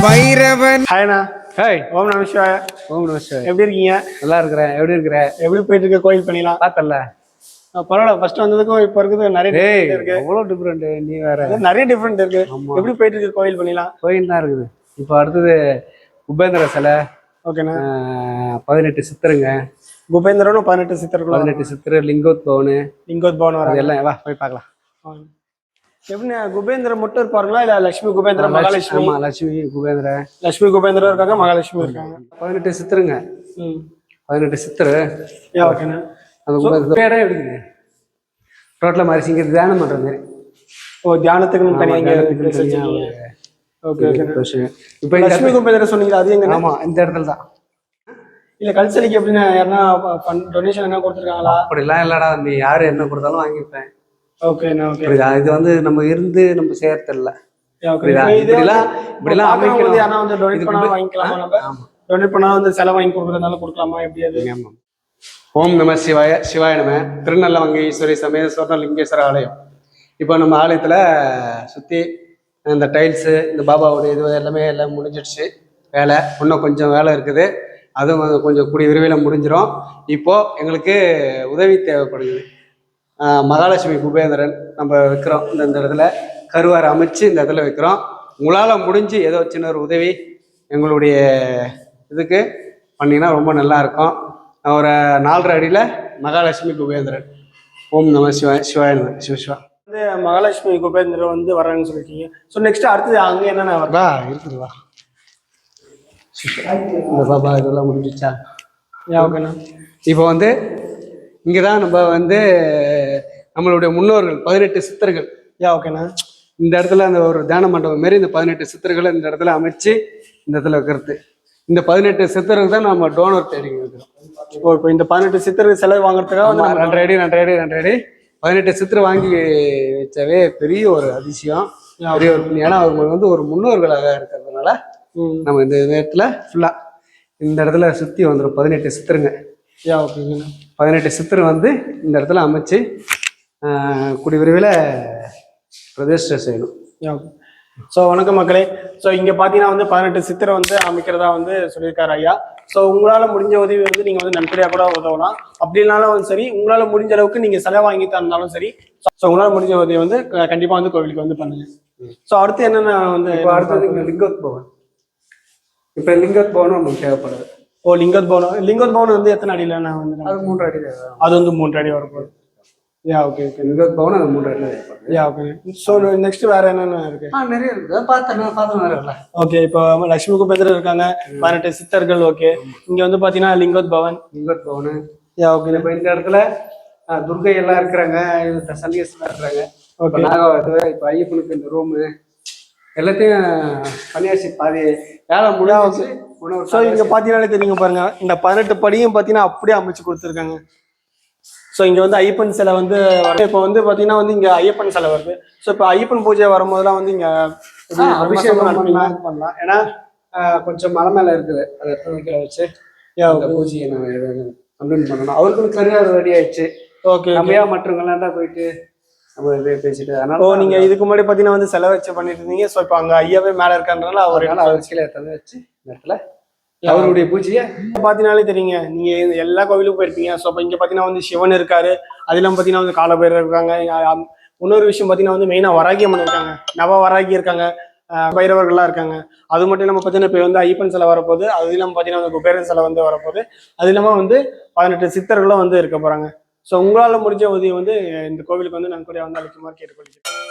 Vairavan. ஹாய்ண்ணா. Hi. ஓம் நம சிவாய. ஓம் நம சிவாய. எப்படி இருக்கீங்க? நல்லா இருக்கிறேன். எப்படி இருக்கிற? எப்படி போயிட்டு இருக்க கோயில் பண்ணிலாம்? பார்த்தல பரவாயில்ல. ஃபர்ஸ்ட் வந்ததுக்கும் இப்போ இருக்குது நிறைய டிஃபரெண்ட் இருக்கு. அவ்வளோ டிஃப்ரெண்ட். நீ வேற நிறைய டிஃபரெண்ட் இருக்கு. எப்படி போயிட்டு இருக்கு கோயில் பண்ணிலாம்? கோயில் தான் இருக்குது. இப்போ அடுத்தது குபேந்திர சிலை. ஓகேண்ணா. 18 சித்தருங்க. குபேந்திரனும் 18 சித்தர்கள். 18 சித்தர், லிங்கோத்பவன் வர எல்லாம் வா போய் பார்க்கலாம். எப்படின்னா குபேந்திரம் மட்டும் இருப்பாருங்களா இல்ல லட்சுமி குபேந்திரம், மகாலட்சுமி? ஆமா, லட்சுமி குபேந்திர. லட்சுமி குபேந்திரம் இருக்காங்க, மகாலட்சுமி இருக்காங்க. 18 சித்தருங்க. 18 சித்தரு. ஓகேண்ணா. அந்த இடம் எடுக்குது ரோட்ல மாதிரி சிங்க தியானம் பண்ற மாதிரி. ஓ, தியானத்துக்கு தனியாக. Okay okay. இப்போ லட்சுமி குபேந்திரம் சொன்னீங்க, அது எங்க? ஆமா, இந்த இடத்துல தான். இல்ல கல்ச்சலிக்கு எப்படின்னா யாருன்னா டொனேஷன் என்ன கொடுத்துருக்காங்களா? அப்படிலாம் இல்லடா, நீ யாரு என்ன கொடுத்தாலும் வாங்கிப்பேன். ஓகேண்ணா. ஓகே. இது வந்து நம்ம இருந்து நம்ம சேர்த்து இல்ல. ஓம் நம சிவாய. சிவாய நம. திருநெல்வேலி ஈஸ்வரி சமேத சுவர்ணலிங்கேஸ்வர ஆலயம். இப்போ நம்ம ஆலயத்துல சுத்தி இந்த டைல்ஸு, இந்த பாபாவுடைய இது எல்லாமே எல்லாம் முடிஞ்சிடுச்சு. வேலை இன்னும் கொஞ்சம் வேலை இருக்குது. அதுவும் கொஞ்சம் கூடிய விரைவில் முடிஞ்சிடும். இப்போ எங்களுக்கு உதவி தேவைப்படுது. மகாலட்சுமி குபேந்திரன் நம்ம வைக்கிறோம். இந்த இடத்துல கருவாரை அமைச்சு இந்த இடத்துல வைக்கிறோம். உங்களால் முடிஞ்சு ஏதோ சின்ன ஒரு உதவி எங்களுடைய இதுக்கு பண்ணிங்கன்னா ரொம்ப நல்லா இருக்கும். ஒரு 4.5 அடியில் மகாலட்சுமி குபேந்திரன். ஓம் நம சிவாய. சிவாய நம. சிவா வந்து மகாலட்சுமி குபேந்திரன் வந்து வர்றாங்கன்னு சொல்லியிருக்கீங்க. ஸோ நெக்ஸ்ட் அடுத்தது அங்கே என்னென்ன வரா இருக்குதுவா? இந்த பாபா இதெல்லாம் முடிஞ்சிச்சா? ஓகேண்ணா. இப்போ வந்து இங்கே தான் நம்ம வந்து நம்மளுடைய முன்னோர்கள் 18 சித்தர்கள். ஓகேண்ணா. இந்த இடத்துல அந்த ஒரு தியான மண்டபம் மாரி இந்த 18 சித்தர்களை இந்த இடத்துல அமைச்சு இந்த இடத்துல வைக்கிறது. இந்த 18 சித்தர்கள் தான் நம்ம டோனர் தேடி வைக்கிறோம். ஓ, இப்போ இந்த 18 சித்தர்கள் செலவு வாங்குறதுக்காக வந்து 2 அடி 18 சித்தர் வாங்கி வச்சாவே பெரிய ஒரு அதிசயம், பெரிய ஒரு. ஏன்னா அவங்க வந்து ஒரு முன்னோர்களாக இருக்கிறதுனால நம்ம இந்த இடத்துல ஃபுல்லா இந்த இடத்துல சுற்றி வந்துடும் 18 சித்தருங்க. 18 சித்தர் வந்து இந்த இடத்துல அமைச்சு கூடிய விரைவில் பிரதிஷ்டை செய்யணும். ஸோ வணக்கம் மக்களே. ஸோ இங்கே பார்த்தீங்கன்னா வந்து 18 சித்தரை வந்து அமைக்கிறதா வந்து சொல்லியிருக்காரு ஐயா. ஸோ உங்களால் முடிஞ்ச உதவி வந்து நீங்கள் வந்து நன்கொடையாக கூட உதவலாம். அப்படின்னாலும் வந்து சரி, உங்களால் முடிஞ்ச அளவுக்கு நீங்கள் செலவு வாங்கி தந்தாலும் சரி, ஸோ உங்களால் முடிஞ்ச உதவி வந்து கண்டிப்பாக வந்து கோவிலுக்கு வந்து பண்ணுங்க. ஸோ அடுத்து என்னென்ன வந்து அடுத்தது லிங்கோத்பவன். இப்போ லிங்கோத்பவனும் நமக்கு தேவைப்படுது. ஓ, லிங்கோத்பவன் வந்து எத்தனை அடியில்? நான் வந்து அது 3 அடி. அது வந்து 3 அடி வரப்போகுது. Okay okay. லிங்கோத்பவன் அது 3 அடி. ஓகே. ஸோ நெக்ஸ்ட் வேற என்னென்ன இருக்கு? நிறைய இருக்கு. பார்த்தேன். ஓகே. இப்போ லட்சுமி குபேந்திரன் இருக்காங்க, 18 சித்தர்கள். ஓகே. இங்க வந்து பாத்தீங்கன்னா லிங்கோத்பவன். ஓகே. இப்போ இந்த இடத்துல துர்கை எல்லாம் இருக்கிறாங்க, சன்னியாசம் இருக்கிறாங்க. ஓகே. இப்போ ஐயப்பனுக்கு இந்த ரூமு எல்லாத்தையும் சன்னியாசி பாதி வேலை முடியாது. ஸோ இங்க பாத்தீங்கன்னாலே தெரியுங்க பாருங்க, இந்த 18 படியும் பாத்தீங்கன்னா அப்படியே அமைச்சு கொடுத்துருக்காங்க. ஸோ இங்க வந்து ஐயப்பன் சிலை வந்து இப்போ வந்து பாத்தீங்கன்னா வந்து இங்க ஐயப்பன் சிலை வருது. ஸோ இப்போ ஐயப்பன் பூஜை வரும்போதெல்லாம் வந்து இங்க அபிஷேகம் பண்ணலாம். ஏன்னா கொஞ்சம் மலை மேல இருக்குது, அதை எடுத்து வச்சு பூஜையை நம்ம கம்ப்ளீட் பண்ணணும். அவருக்கும் கரியார் ரெடி ஆயிடுச்சு. ஓகே. நம்மையா மற்றவங்களாண்டா போயிட்டு நம்ம பேசிட்டு. அதனால நீங்க இதுக்கு முன்னாடி பாத்தீங்கன்னா வந்து செலவு வச்சு பண்ணிட்டு இருந்தீங்க. ஸோ இப்போ அங்க ஐயாவே மேல இருக்கான்றனால அவர் கீழே எடுத்து வச்சு இந்த இடத்துல அவருடைய பூஜையை பாத்தீங்கன்னாலே தெரியுங்க. நீங்க எல்லா கோவிலுக்கும் போயிருப்பீங்க. ஸோ இப்போ இங்க பாத்தீங்கன்னா வந்து சிவன் இருக்காரு, அதெல்லாம் பாத்தீங்கன்னா வந்து காலபைரவர் இருக்காங்க. இன்னொரு விஷயம் பாத்தீங்கன்னா வந்து மெயினா வராகி அம்மன் இருக்காங்க, நவ வராகி இருக்காங்க, பைரவர்கள்லாம் இருக்காங்க. அது மட்டும் இல்லாமல் பார்த்தீங்கன்னா இப்போ வந்து ஐயப்பன் சிலை வரப்போகுது. அது இல்லாமல் பார்த்தீங்கன்னா வந்து குபேரன் சிலை வந்து வரப்போகுது. அது இல்லாமல் வந்து 18 சித்தர்களும் வந்து இருக்க போறாங்க. ஸோ உங்களால் முடிஞ்ச உதவி வந்து இந்த கோவிலுக்கு வந்து நன்கொடையாக வந்து அளிக்குமாறு கேட்டுக்கொள்கிறேன்.